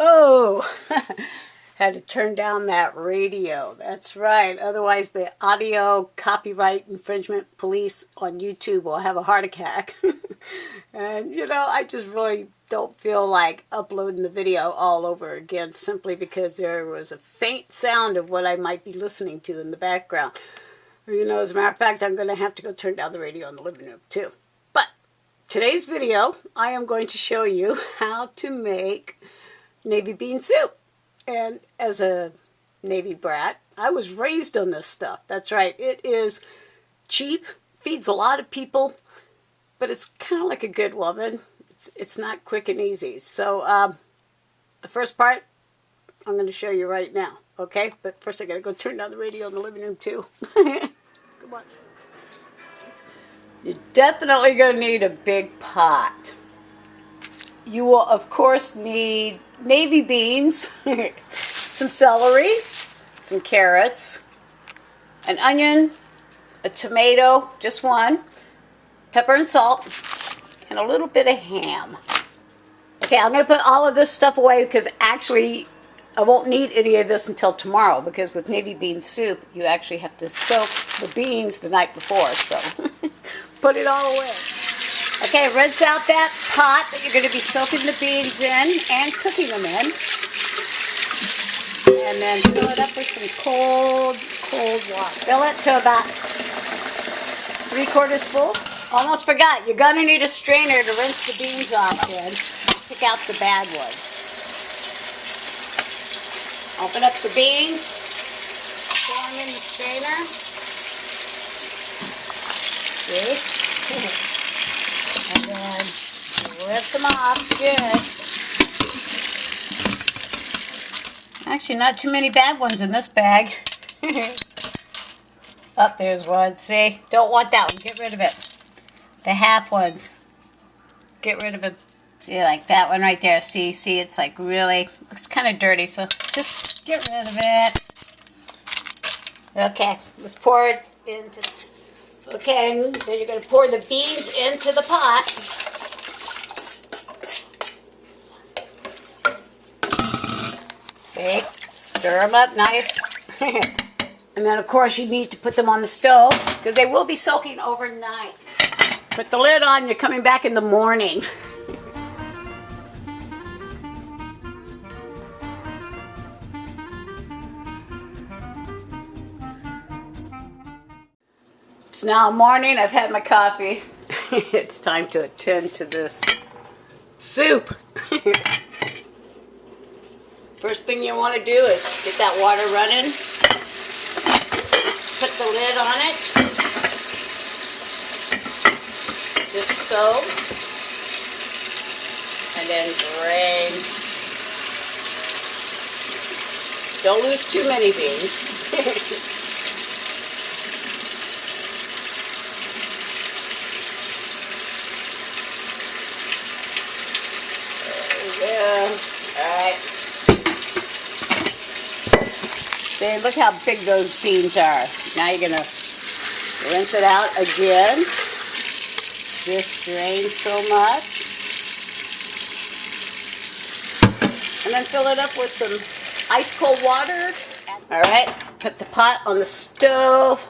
Oh, had to turn down that radio. That's right. Otherwise, the audio copyright infringement police on YouTube will have a heart attack. And, I just really don't feel like uploading the video all over again simply because there was a faint sound of what I might be listening to in the background. As a matter of fact, I'm going to have to go turn down the radio in the living room, too. But today's video, I am going to show you how to make Navy bean soup. And as a Navy brat, I was raised on this stuff. That's right. It is cheap, feeds a lot of people, but it's kind of like a good woman. It's not quick and easy. So the first part, I'm going to show you right now. Okay? But first I got to go turn down the radio in the living room too. Come on. You're definitely going to need a big pot. You will, of course, need navy beans, some celery, some carrots, an onion, a tomato, just one, pepper and salt, and a little bit of ham. Okay, I'm going to put all of this stuff away because actually I won't need any of this until tomorrow, because with navy bean soup, you actually have to soak the beans the night before, so put it all away. Okay, rinse out that pot that you're going to be soaking the beans in and cooking them in. And then fill it up with some cold water. Fill it to about 3/4 full. Almost forgot, you're going to need a strainer to rinse the beans off in. Pick out the bad ones. Open up the beans. Pour them in the strainer. See? And then lift them off good. Actually, not too many bad ones in this bag. Oh, there's one. See? Don't want that one. Get rid of it. The half ones. Get rid of it. See, like that one right there. See, it's like really, looks kind of dirty, so just get rid of it. Okay, let's pour it into, okay, and then you're going to pour the beans into the pot. See, stir them up nice. And then, of course, you need to put them on the stove because they will be soaking overnight. Put the lid on, you're coming back in the morning. It's now morning, I've had my coffee. It's time to attend to this soup. First thing you want to do is get that water running. Put the lid on it. Just so. And then drain. Don't lose too many beans. Alright. See, look how big those beans are. Now you're going to rinse it out again. Just drain so much. And then fill it up with some ice cold water. Alright, put the pot on the stove.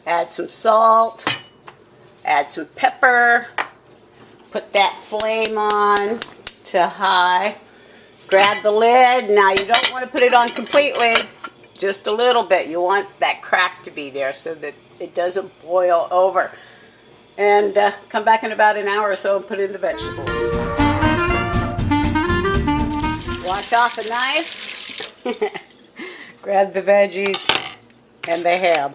Add some salt. Add some pepper. Put that flame on to high. Grab the lid. Now you don't want to put it on completely, just a little bit. You want that crack to be there so that it doesn't boil over. And come back in about an hour or so and put in the vegetables. Wash off a knife. Grab the veggies and the ham.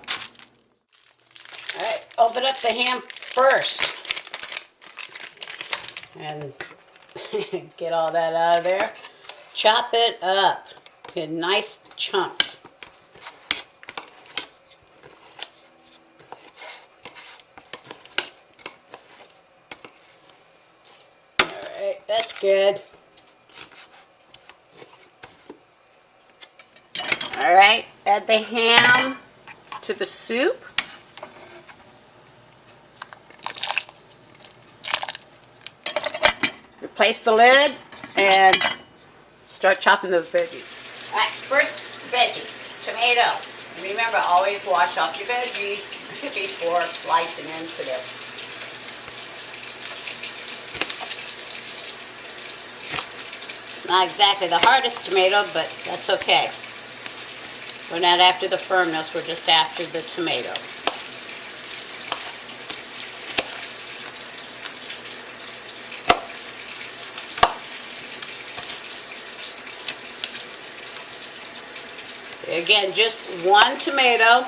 Alright, open up the ham first. And get all that out of there. Chop it up in nice chunks. Alright, that's good. Alright, add the ham to the soup. Replace the lid and start chopping those veggies. All right, first veggie, tomato. Remember, always wash off your veggies before slicing into them. Not exactly the hardest tomato, but that's okay. We're not after the firmness, we're just after the tomato. Again, just one tomato,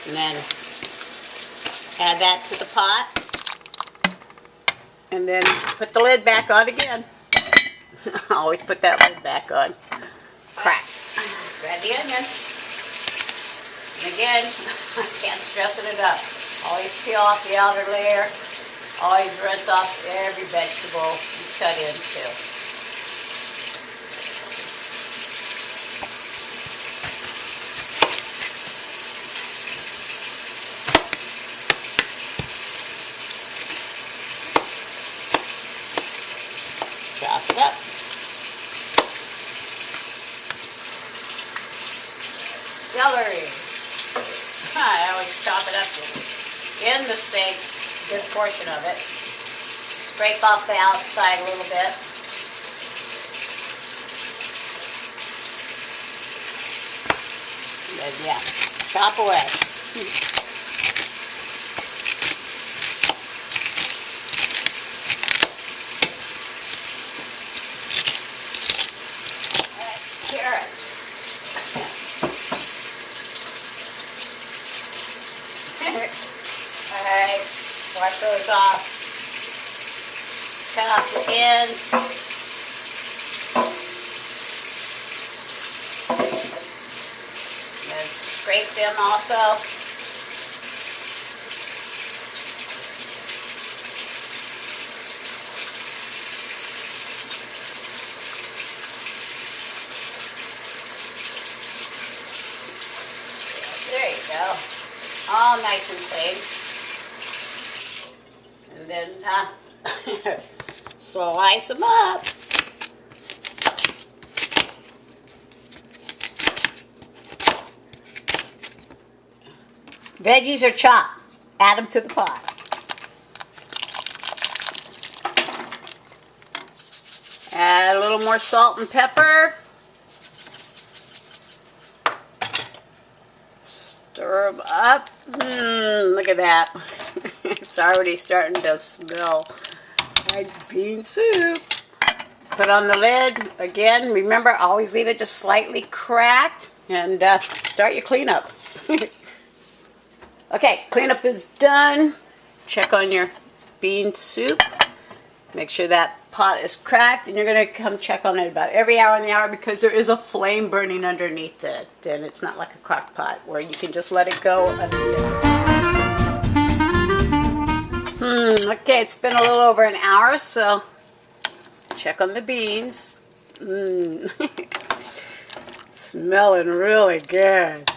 and then add that to the pot, and then put the lid back on again. Always put that lid back on. Crack. Grab the onion. And again, I can't stress it enough. Always peel off the outer layer. Always rinse off every vegetable you cut into. Chop it up. Celery. I always chop it up in the sink, a good portion of it. Scrape off the outside a little bit. And yeah, chop away. Carrots. Alright, wash those off. Cut off the ends. And scrape them also. There you go. All nice and clean. And then slice them up. Veggies are chopped. Add them to the pot. Add a little more salt and pepper. Stir them up. Look at that. It's already starting to smell like bean soup. Put on the lid. Again, remember, always leave it just slightly cracked. And start your cleanup. Okay, cleanup is done. Check on your bean soup. Make sure that pot is cracked, and you're going to come check on it about every hour in the hour because there is a flame burning underneath it, and it's not like a crock pot where you can just let it go unattended. Okay, it's been a little over an hour, so check on the beans. Smelling really good.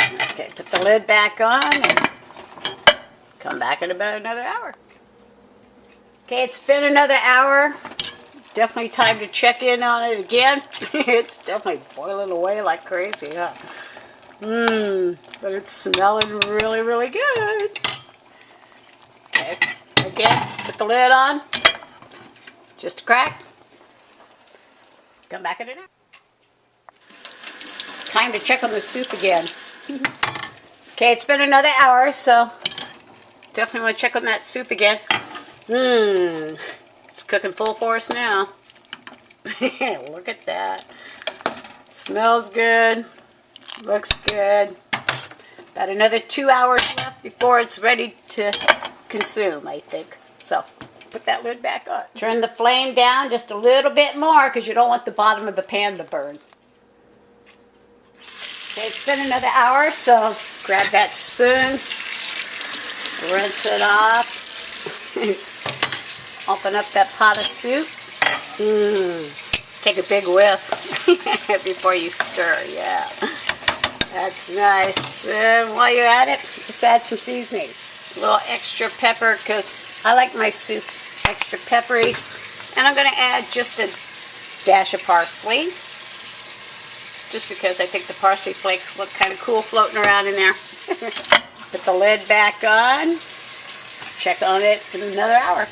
Okay, put the lid back on and come back in about another hour. Okay, it's been another hour. Definitely time to check in on it again. It's definitely boiling away like crazy, huh? But it's smelling really, really good. Okay, again, put the lid on. Just a crack. Come back in an hour. Time to check on the soup again. Okay, it's been another hour, so definitely want to check on that soup again. It's cooking full force now. Look at that. Smells good. Looks good. About another 2 hours left before it's ready to consume, I think. So, put that lid back on. Turn the flame down just a little bit more because you don't want the bottom of the pan to burn. Okay, it's been another hour, so grab that spoon, rinse it off, open up that pot of soup. Take a big whiff before you stir, yeah. That's nice. While you're at it, let's add some seasoning. A little extra pepper because I like my soup extra peppery. And I'm going to add just a dash of parsley, just because I think the parsley flakes look kind of cool floating around in there. Put the lid back on. Check on it in another hour.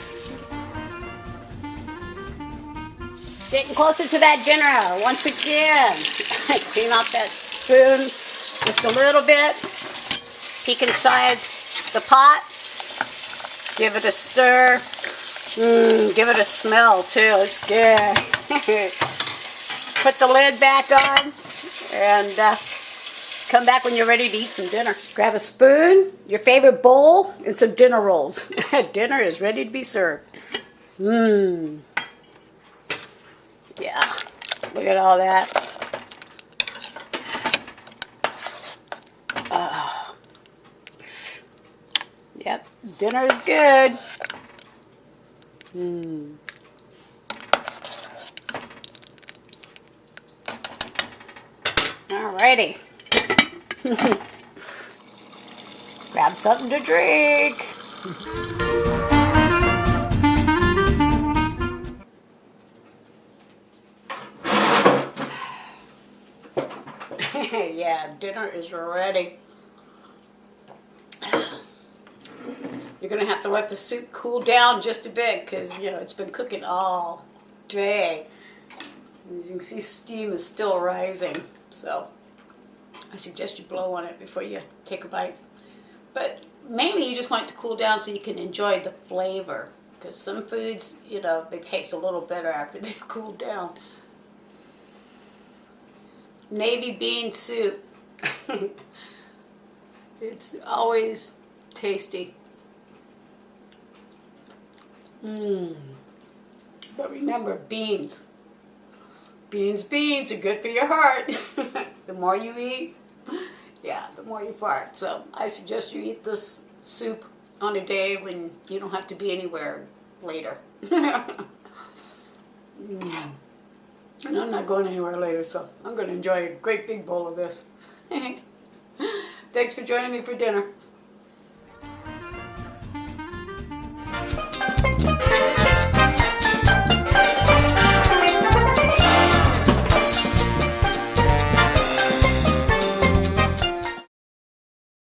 Getting closer to that dinner hour once again. Clean off that spoon just a little bit. Peek inside the pot. Give it a stir. Give it a smell too. It's good. Put the lid back on and come back when you're ready to eat some dinner. Grab a spoon, your favorite bowl, and some dinner rolls. Dinner is ready to be served. Yeah, look at all that. Yep, dinner is good. Alrighty. Grab something to drink. Yeah, dinner is ready. You're going to have to let the soup cool down just a bit because, you know, it's been cooking all day. As you can see, steam is still rising. So I suggest you blow on it before you take a bite. But mainly you just want it to cool down so you can enjoy the flavor. Because some foods, you know, they taste a little better after they've cooled down. Navy bean soup. It's always tasty. But remember, beans. Beans are good for your heart. The more you eat, yeah, the more you fart. So I suggest you eat this soup on a day when you don't have to be anywhere later. And I'm not going anywhere later, so I'm going to enjoy a great big bowl of this. Thanks for joining me for dinner.